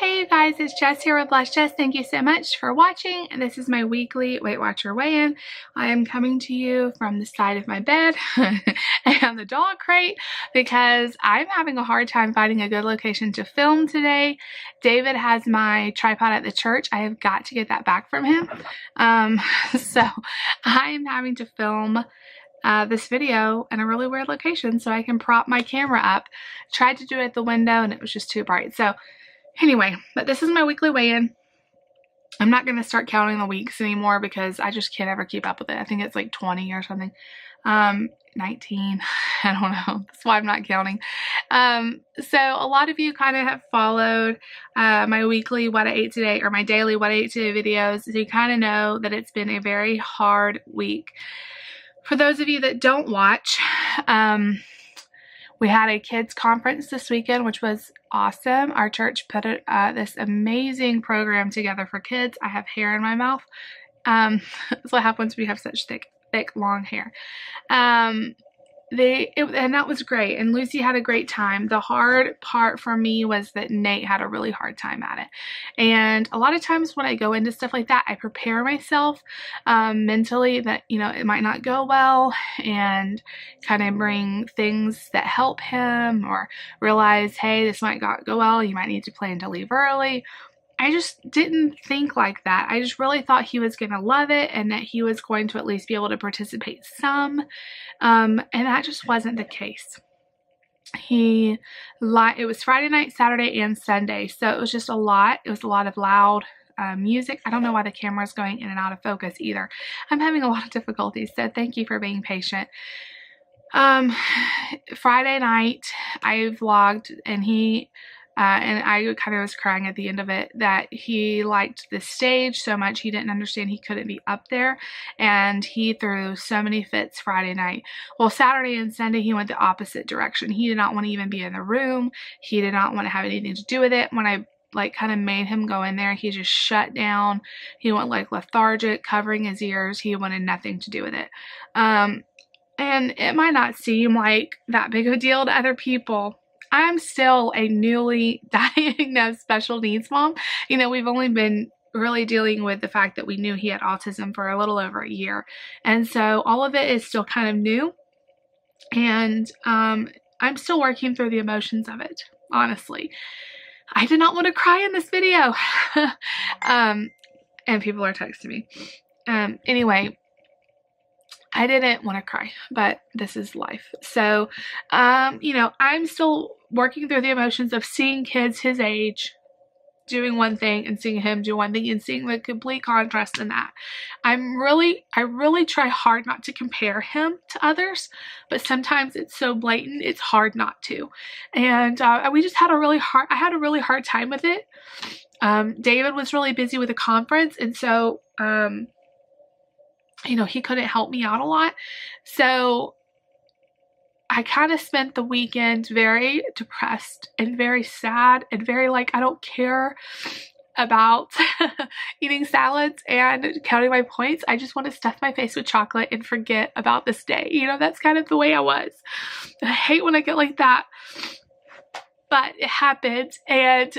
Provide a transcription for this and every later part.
Hey you guys, it's Jess here with Bless Jess. Thank you so much for watching. And this is my weekly Weight Watcher weigh-in. I am coming to you from the side of my bed and the dog crate because I'm having a hard time finding a good location to film today. David has my tripod at the church. I have got to get that back from him. So I am having to film this video in a really weird location so I can prop my camera up. Tried to do it at the window and it was just too bright. So anyway, but this is my weekly weigh-in. I'm not going to start counting the weeks anymore because I just can't ever keep up with it. I think it's like 20 or something. 19. I don't know. That's why I'm not counting. So a lot of you kind of have followed my weekly what I ate today or my daily what I ate today videos. So you kind of know that it's been a very hard week. For those of you that don't watch, we had a kids conference this weekend, which was awesome. Our church put this amazing program together for kids. I have hair in my mouth. That's what happens when you have such thick, long hair. And that was great. And Lucy had a great time. The hard part for me was that Nate had a really hard time at it. And a lot of times when I go into stuff like that, I prepare myself mentally that, you know, it might not go well and kind of bring things that help him or realize, hey, this might not go well. You might need to plan to leave early. I just didn't think like that. I just really thought he was going to love it and that he was going to at least be able to participate some. And that just wasn't the case. It was Friday night, Saturday, and Sunday. So it was just a lot. It was a lot of loud music. I don't know why the camera is going in and out of focus either. I'm having a lot of difficulties. So thank you for being patient. Friday night, I vlogged and and I kind of was crying at the end of it that he liked the stage so much he didn't understand he couldn't be up there, and he threw so many fits Friday night. Well, Saturday and Sunday he went the opposite direction. He did not want to even be in the room. He did not want to have anything to do with it. When I kind of made him go in there, he just shut down. He went like lethargic, covering his ears. He wanted nothing to do with it. And it might not seem like that big of a deal to other people. I'm still a newly diagnosed special needs mom. You know, we've only been really dealing with the fact that we knew he had autism for a little over a year. And so all of it is still kind of new. And I'm still working through the emotions of it, honestly. I did not want to cry in this video. And people are texting me. Anyway, I didn't want to cry, but this is life. So, you know, I'm still working through the emotions of seeing kids his age doing one thing and seeing him do one thing and seeing the complete contrast in that. I really try hard not to compare him to others, but sometimes it's so blatant, it's hard not to. And we just had I had a really hard time with it. David was really busy with a conference, and so, you know, he couldn't help me out a lot. So I kind of spent the weekend very depressed and very sad and very like, I don't care about eating salads and counting my points. I just want to stuff my face with chocolate and forget about this day. You know, that's kind of the way I was. I hate when I get like that, but it happened. And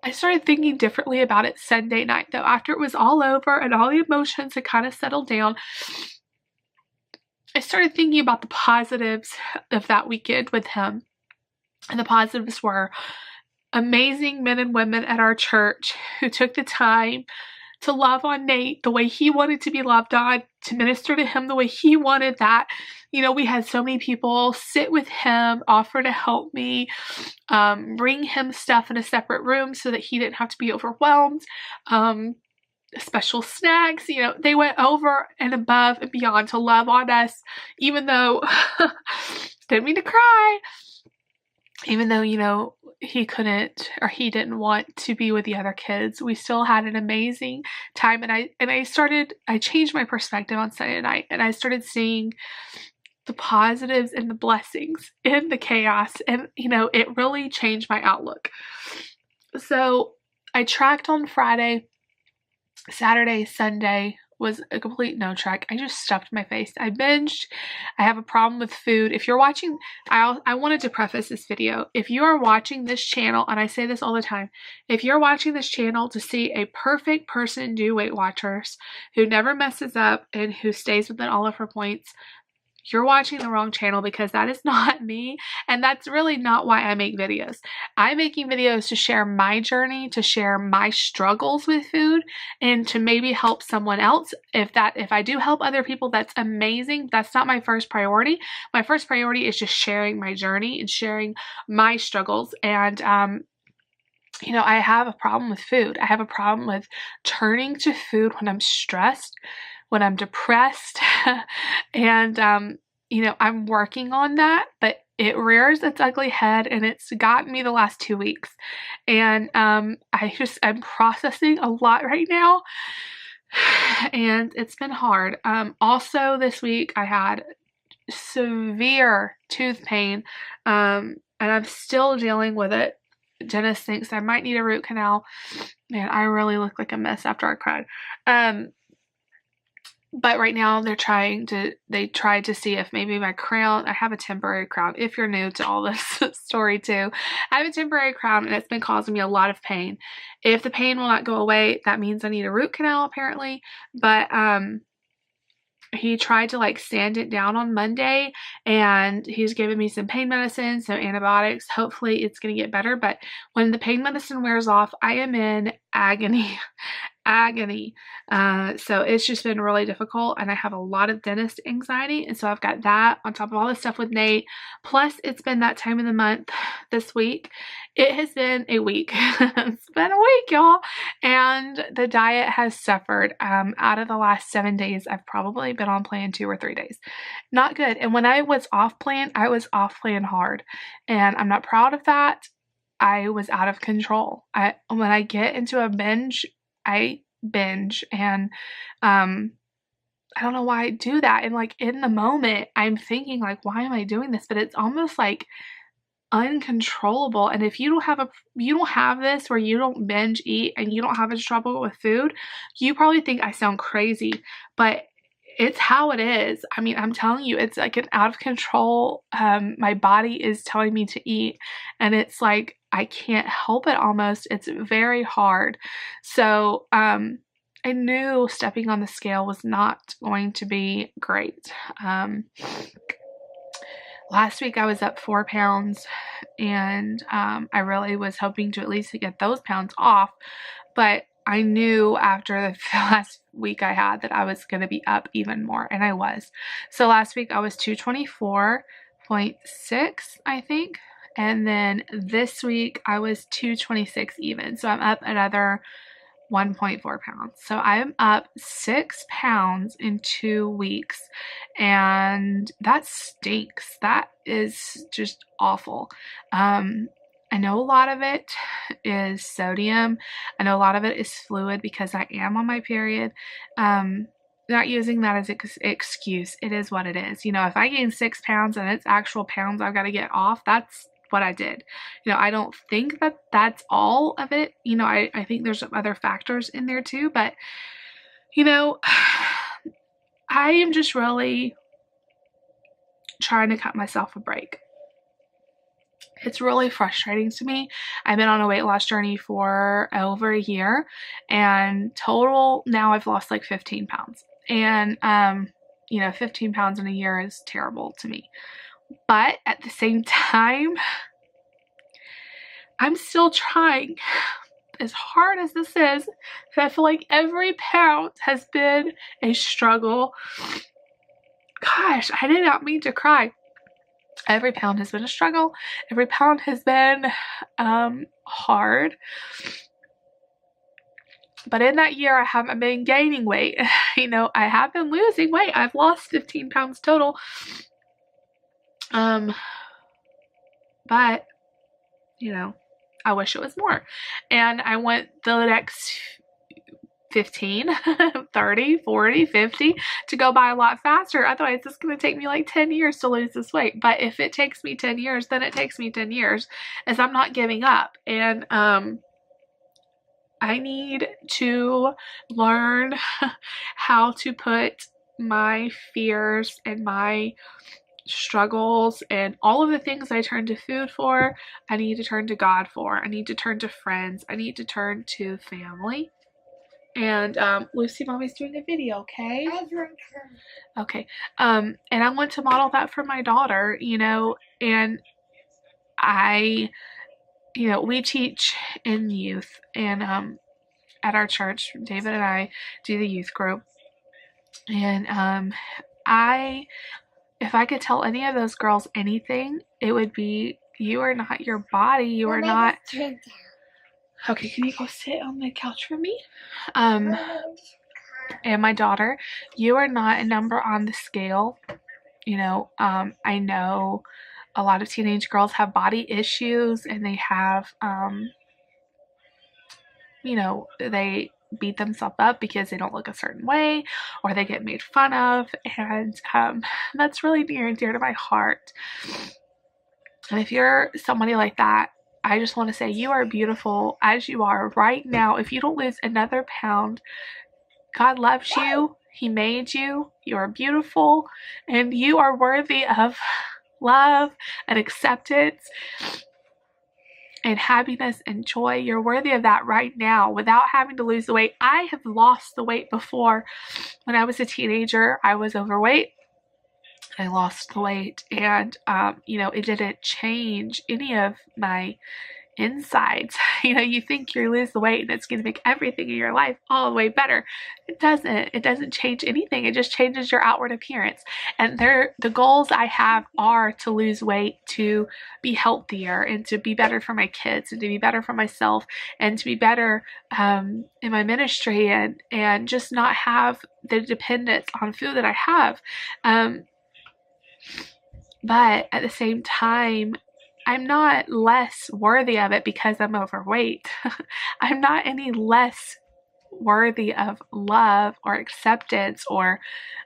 I started thinking differently about it Sunday night, though. After it was all over and all the emotions had kind of settled down, I started thinking about the positives of that weekend with him. And the positives were amazing men and women at our church who took the time to love on Nate the way he wanted to be loved on, to minister to him the way he wanted that. You know, we had so many people sit with him, offer to help me, bring him stuff in a separate room so that he didn't have to be overwhelmed. Special snacks, you know, they went over and above and beyond to love on us, even though, didn't mean to cry, even though, you know, he couldn't or he didn't want to be with the other kids. We still had an amazing time, and I changed my perspective on Sunday night, and I started seeing the positives and the blessings in the chaos, and, you know, it really changed my outlook. So I tracked on Friday, Saturday, Sunday, was a complete no trek. I just stuffed my face. I binged. I have a problem with food. If you're watching, I wanted to preface this video. If you are watching this channel, and I say this all the time, if you're watching this channel to see a perfect person do Weight Watchers, who never messes up and who stays within all of her points, you're watching the wrong channel, because that is not me, and that's really not why I make videos. I'm making videos to share my journey, to share my struggles with food, and to maybe help someone else. If I do help other people, that's amazing. That's not my first priority. My first priority is just sharing my journey and sharing my struggles. And you know, I have a problem with food. I have a problem with turning to food when I'm stressed, when I'm depressed, and you know, I'm working on that, but it rears its ugly head, and it's gotten me the last 2 weeks. And I'm processing a lot right now, and it's been hard. Also this week I had severe tooth pain, and I'm still dealing with it. Dennis thinks I might need a root canal, and I really look like a mess after I cried. But right now they tried to see if maybe my crown, I have a temporary crown. If you're new to all this story too, I have a temporary crown, and it's been causing me a lot of pain. If the pain will not go away, that means I need a root canal apparently. But he tried to like sand it down on Monday, and he's given me some pain medicine, some antibiotics. Hopefully it's going to get better. But when the pain medicine wears off, I am in agony. So it's just been really difficult, and I have a lot of dentist anxiety, and so I've got that on top of all this stuff with Nate. Plus it's been that time of the month this week. It has been a week. It's been a week, y'all, and the diet has suffered. Out of the last 7 days, I've probably been on plan 2 or 3 days. Not good. And when I was off plan, I was off plan hard, and I'm not proud of that. I was out of control. When I get into a binge, I binge, and I don't know why I do that. And like in the moment, I'm thinking like, why am I doing this? But it's almost like uncontrollable. And if you don't have this where you don't binge eat and you don't have a struggle with food, you probably think I sound crazy, but it's how it is. I mean, I'm telling you, it's like an out of control. My body is telling me to eat, and it's like I can't help it almost. It's very hard. So I knew stepping on the scale was not going to be great. Last week I was up 4 pounds, and I really was hoping to at least get those pounds off, but I knew after the last week I had that I was going to be up even more, and I was. So last week I was 224.6, I think, and then this week I was 226 even, so I'm up another 1.4 pounds. So I'm up 6 pounds in 2 weeks, and that stinks. That is just awful. I know a lot of it is sodium. I know a lot of it is fluid because I am on my period. Not using that as an excuse. It is what it is. You know, if I gain 6 pounds and it's actual pounds I've got to get off, that's what I did. You know, I don't think that that's all of it. You know, I think there's some other factors in there too, but you know, I am just really trying to cut myself a break. It's really frustrating to me. I've been on a weight loss journey for over a year, and total now I've lost like 15 pounds. And, you know, 15 pounds in a year is terrible to me. But at the same time, I'm still trying. As hard as this is, I feel like every pound has been a struggle. Gosh, I did not mean to cry. Every pound has been a struggle. Every pound has been hard. But in that year, I haven't been gaining weight. You know, I have been losing weight. I've lost 15 pounds total. But, you know, I wish it was more. And I want the next 15, 30, 40, 50 to go by a lot faster. Otherwise, it's going to take me like 10 years to lose this weight. But if it takes me 10 years, then it takes me 10 years, as I'm not giving up. And I need to learn how to put my fears and my struggles and all of the things I turn to food for, I need to turn to God for. I need to turn to friends. I need to turn to family. And Lucy, mommy's doing a video, okay? Okay. And I want to model that for my daughter, you know, and I, you know, we teach in youth, and at our church, David and I do the youth group. And I if I could tell any of those girls anything, it would be, you are not your body. You are not. Okay, can you go sit on the couch for me? And my daughter, you are not a number on the scale. You know, I know a lot of teenage girls have body issues, and they have, you know, they beat themselves up because they don't look a certain way, or they get made fun of, and that's really near and dear to my heart. And if you're somebody like that, I just want to say you are beautiful as you are right now. If you don't lose another pound, God loves you. He made you. You are beautiful, and you are worthy of love and acceptance and happiness and joy. You're worthy of that right now without having to lose the weight. I have lost the weight before. When I was a teenager, I was overweight. I lost the weight, and you know, it didn't change any of my insides. You know, you think you lose the weight and it's going to make everything in your life all the way better. It doesn't. It doesn't change anything. It just changes your outward appearance. And the goals I have are to lose weight, to be healthier, and to be better for my kids, and to be better for myself, and to be better in my ministry, and just not have the dependence on food that I have. But at the same time, I'm not less worthy of it because I'm overweight. I'm not any less worthy of love or acceptance or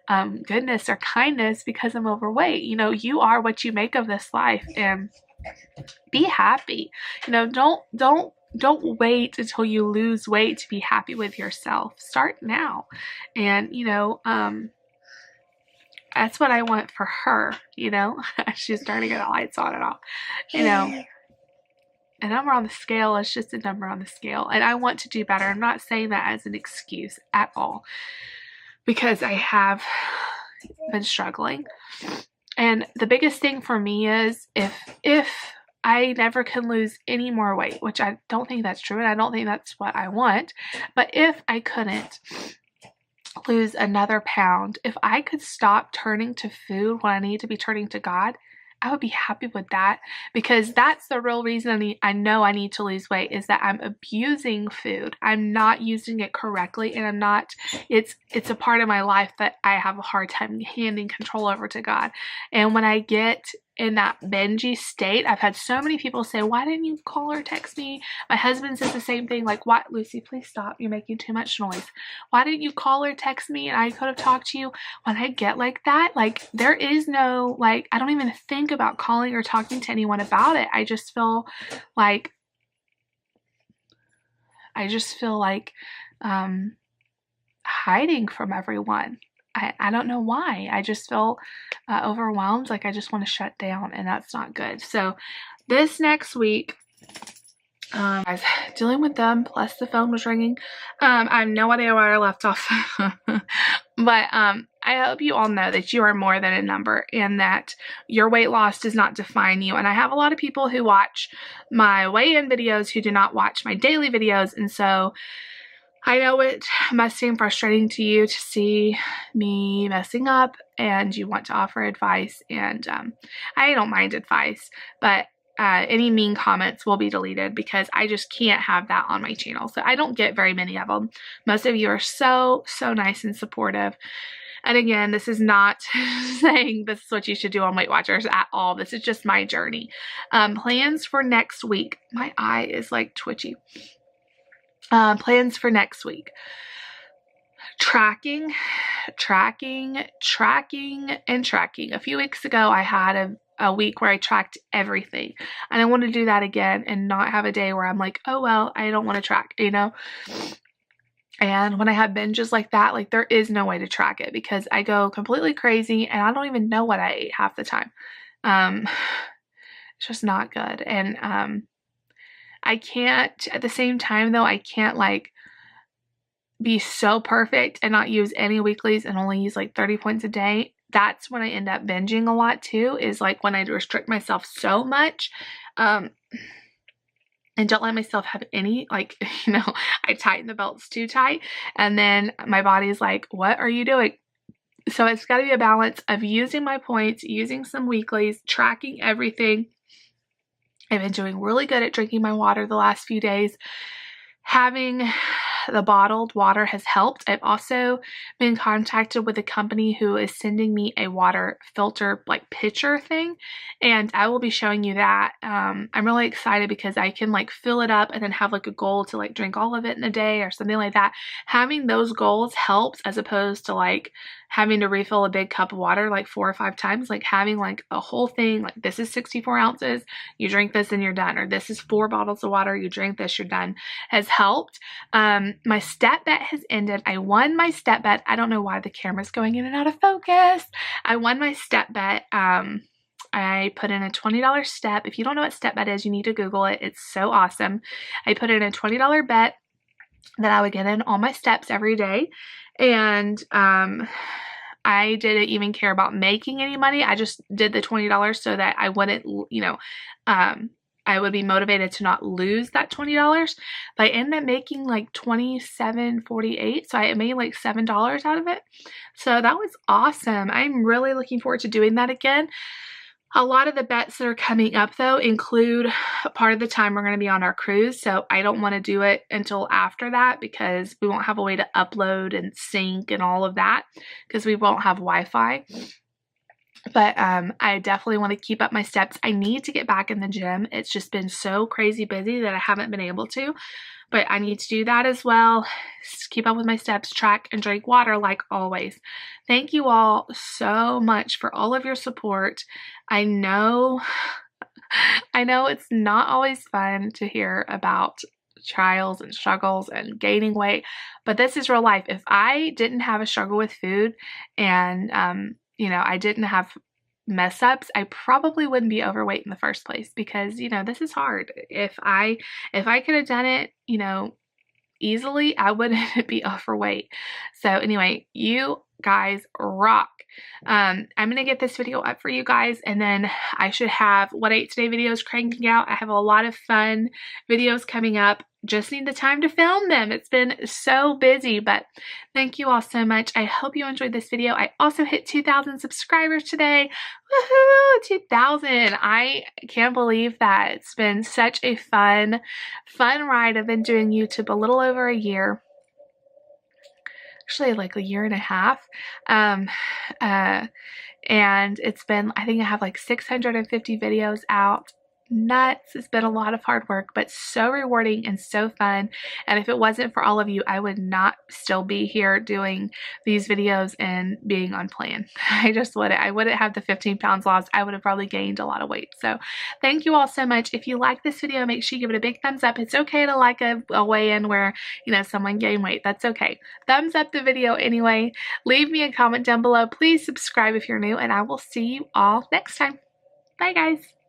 goodness or kindness because I'm overweight. You know, you are what you make of this life, and be happy. You know, don't wait until you lose weight to be happy with yourself. Start now. And, you know, that's what I want for her, you know. She's starting to get the lights on and off, you know. A number on the scale is just a number on the scale, and I want to do better. I'm not saying that as an excuse at all, because I have been struggling. And the biggest thing for me is if I never can lose any more weight, which I don't think that's true, and I don't think that's what I want, but if I couldn't lose another pound, if I could stop turning to food when I need to be turning to God, I would be happy with that, because that's the real reason I know I need to lose weight, is that I'm abusing food. I'm not using it correctly, and I'm not, it's a part of my life that I have a hard time handing control over to God. And when I get in that bingey state, I've had so many people say, why didn't you call or text me? My husband says the same thing, like, what, Lucy, please stop, you're making too much noise. Why didn't you call or text me and I could have talked to you? When I get like that, like, there is no, like, I don't even think about calling or talking to anyone about it. I just feel like hiding from everyone. I don't know why. I just feel overwhelmed, like I just want to shut down, and that's not good. So this next week, I was dealing with them, plus the phone was ringing. I have no idea where I left off. But I hope you all know that you are more than a number, and that your weight loss does not define you. And I have a lot of people who watch my weigh-in videos who do not watch my daily videos, and so I know it must seem frustrating to you to see me messing up, and you want to offer advice, and I don't mind advice, but any mean comments will be deleted, because I just can't have that on my channel. So I don't get very many of them. Most of you are so nice and supportive. And again, this is not saying this is what you should do on Weight Watchers at all. This is just my journey. Plans for next week. My eye is like twitchy. Plans for next week. Tracking. A few weeks ago, I had a week where I tracked everything. And I want to do that again and not have a day where I'm like, oh, well, I don't want to track, you know? And when I have binges like that, like there is no way to track it because I go completely crazy and I don't even know what I ate half the time. It's just not good. And I can't, at the same time though, I can't like be so perfect and not use any weeklies and only use like 30 points a day. That's when I end up binging a lot too, is like when I restrict myself so much. And don't let myself have any, like, you know, I tighten the belts too tight and then my body's like, what are you doing? So it's got to be a balance of using my points, using some weeklies, tracking everything. I've been doing really good at drinking my water the last few days. Having the bottled water has helped. I've also been contacted with a company who is sending me a water filter like pitcher thing, and I will be showing you that. I'm really excited because I can like fill it up and then have like a goal to like drink all of it in a day or something like that. Having those goals helps as opposed to like having to refill a big cup of water like 4 or 5 times. Like having like a whole thing, like this is 64 ounces, you drink this and you're done, or this is 4 bottles of water, you drink this, you're done, has helped. My step bet has ended. I won my step bet. I don't know why the camera's going in and out of focus. I won my step bet. I put in a $20 step. If you don't know what step bet is, you need to Google it. It's so awesome. I put in a $20 bet that I would get in all my steps every day. And I didn't even care about making any money. I just did the $20 so that I wouldn't, you know, I would be motivated to not lose that $20. But I ended up making like $27.48. So I made like $7 out of it. So that was awesome. I'm really looking forward to doing that again. A lot of the bets that are coming up though include part of the time we're going to be on our cruise, so I don't want to do it until after that because we won't have a way to upload and sync and all of that because we won't have Wi-Fi. But I definitely want to keep up my steps. I need to get back in the gym. It's just been so crazy busy that I haven't been able to. But I need to do that as well. Just keep up with my steps, track, and drink water like always. Thank you all so much for all of your support. I know it's not always fun to hear about trials and struggles and gaining weight, but this is real life. If I didn't have a struggle with food and, you know, I didn't have mess ups, I probably wouldn't be overweight in the first place because, you know, this is hard. If I could have done it, you know, easily, I wouldn't be overweight. So anyway, you guys rock. I'm gonna get this video up for you guys, and then I should have What I Ate Today videos cranking out. I have a lot of fun videos coming up. Just need the time to film them. It's been so busy, but thank you all so much. I hope you enjoyed this video. I also hit 2,000 subscribers today. Woohoo! 2,000. I can't believe that. It's been such a fun ride. I've been doing YouTube a little over a year. Actually like a year and a half. And it's been, I think I have like 650 videos out. Nuts. It's been a lot of hard work, but so rewarding and so fun. And if it wasn't for all of you, I would not still be here doing these videos and being on plan. I just wouldn't. I wouldn't have the 15 pounds lost. I would have probably gained a lot of weight. So thank you all so much. If you like this video, make sure you give it a big thumbs up. It's okay to like a weigh-in where, you know, someone gained weight. That's okay. Thumbs up the video anyway. Leave me a comment down below. Please subscribe if you're new, and I will see you all next time. Bye, guys.